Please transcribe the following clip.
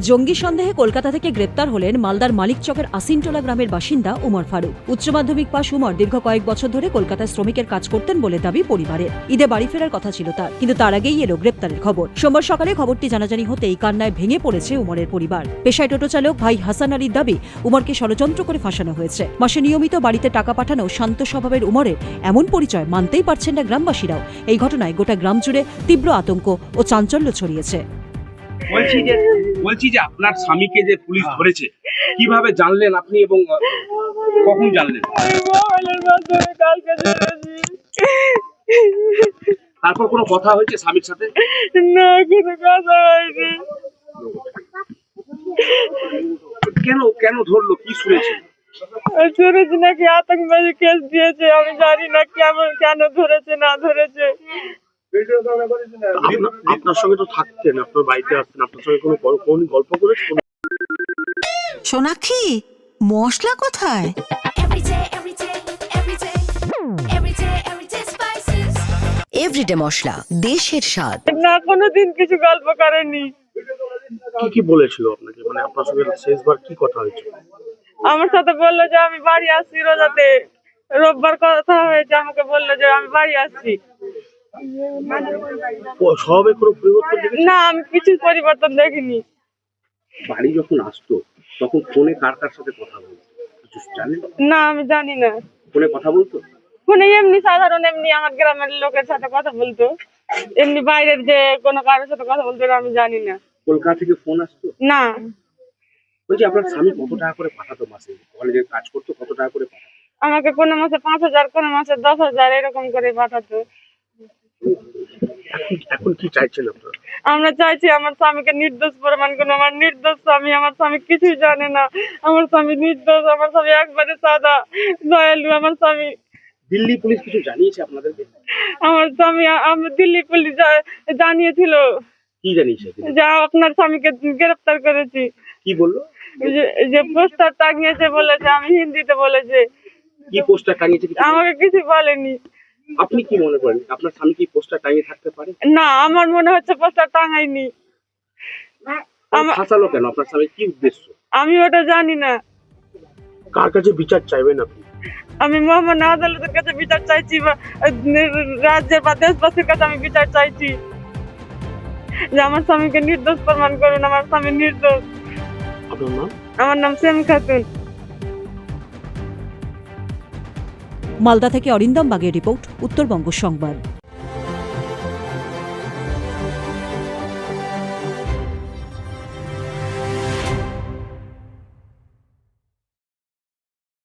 জঙ্গি সন্দেহে কলকাতা থেকে গ্রেপ্তার হলেন মালদার মালিকচকের আসিনটোলা গ্রামের বাসিন্দা উমর ফারুক। উচ্চ মাধ্যমিক পাশ উমর দীর্ঘ কয়েক বছর ধরে কলকাতায় শ্রমিকের কাজ করতেন বলে দাবি পরিবারের। ঈদে বাড়ি ফেরার কথা ছিল তার, কিন্তু তার আগেই এলো গ্রেপ্তারের খবর। সোমবার সকালে খবরটি জানাজানি হতেই কান্নায় ভেঙে পড়েছে উমরের পরিবার। পেশায় টোটো চালক ভাই হাসান আলীর দাবি, উমরকে ষড়যন্ত্র করে ফাঁসানো হয়েছে। মাসে নিয়মিত বাড়িতে টাকা পাঠানো শান্ত স্বভাবের উমরের এমন পরিচয় মানতেই পারছেন না গ্রামবাসীরাও। এই ঘটনায় গোটা গ্রাম জুড়ে তীব্র আতঙ্ক ও চাঞ্চল্য ছড়িয়েছে। বলছি যে আপনার স্বামীকে যে পুলিশ ধরেছে, কিভাবে জানলেন আপনি এবং কখন জানলেন? তারপর কোনো কথা হয়েছে স্বামীর সাথে? না, কোনো কথা হয়নি। কেন ধরলো, কি শুনেছে? শুনেছি নাকি আতঙ্কবাদী কেস দিয়েছে, আমি জানি না কেন ধরেছে না ধরেছে। আপনার সঙ্গে তো থাকতেন, আপনার বাড়িতে আসতেন, আপনার সঙ্গে কোনো গল্প করেছে? সোনাক্ষী, মশলা কোথায়? এভরিডে মশলা, দেশের স্বাদ। না, কোনোদিন কিছু গল্প করেনি। কি বলেছিল আপনাকে? মানে আপনার সঙ্গে শেষবার কি কথা হয়েছিল? আমার সাথে বললো যে আমি বাড়ি আসছি রোজাতে। রোববার কথা হয়েছে, আমাকে বললো যে আমি বাড়ি আসছি। স্বভাবে কোনো পরিবর্তন দেখেছেন? না, আমি কিছু পরিবর্তন দেখিনি। বাড়ি যখন আসতো তখন ফোনে কার সাথে কথা বলতো কিছু জানেন? না, আমি জানি না। ফোনে কথা বলতো? ফোনে এমনি সাধারণ এমনি আমার গ্রামের লোকের সাথে কথা বলতো, এমনি বাইরের যে কোনো কারোর সাথে কথা বলতো আমি জানি না। কলকাতা থেকে ফোন আসতো? না। বলছি আপনার স্বামী কত টাকা করে পাঠাতো মাসে? কলেজে কাজ করতো, কত টাকা করে পাঠাতো? আমাকে কোনো মাসে 5,000, কোনো মাসে 10,000 এরকম করে পাঠাতো। এখন কি চাইছেন আপনারা? আমরা চাইছি আমার স্বামীকে নির্দোষ প্রমাণ করুন। আমার নির্দোষ স্বামী, আমার স্বামী কিছুই জানে না। আমার স্বামী নির্দোষ, আমার স্বামী একবারে সাদা দয়ালু। আমার স্বামী। দিল্লি পুলিশ কিছু জানিয়েছে আপনাদেরকে? আমার স্বামী দিল্লি পুলিশ জানিয়েছিল। কি জানিয়েছে? যে আপনার স্বামীকে গ্রেফতার করেছি। কি বললো? যে পোস্টার টাঙিয়েছে বলেছে, আমি হিন্দিতে বলেছে। কি পোস্টার টাঙিয়েছে? আমাকে কিছু বলেনি। আপনি কি মনে করেন আপনার স্বামী কি পোস্টার টাঙিয়ে থাকতে পারে? না, আমার মনে হচ্ছে পোস্টার টাঙায়নি। ফাঁসালো কেন? আপনার স্বামী কি উদ্দেশ্য? আমি ওটা জানি না। কার কাছে বিচার চাইবেন আপনি? আমি মহামান্য আদালতের কাছে বিচার চাইছি, রাজ্যের বা দেশবাসীর কাছে আমি বিচার চাইছি যে আমার স্বামীকে নির্দোষ প্রমাণ করুন। আমার স্বামী নির্দোষ। আপনার নাম? আমার নাম সেম খাতুন। মালদা থেকে অরিন্দম বাগের রিপোর্ট, উত্তরবঙ্গ সংবাদ।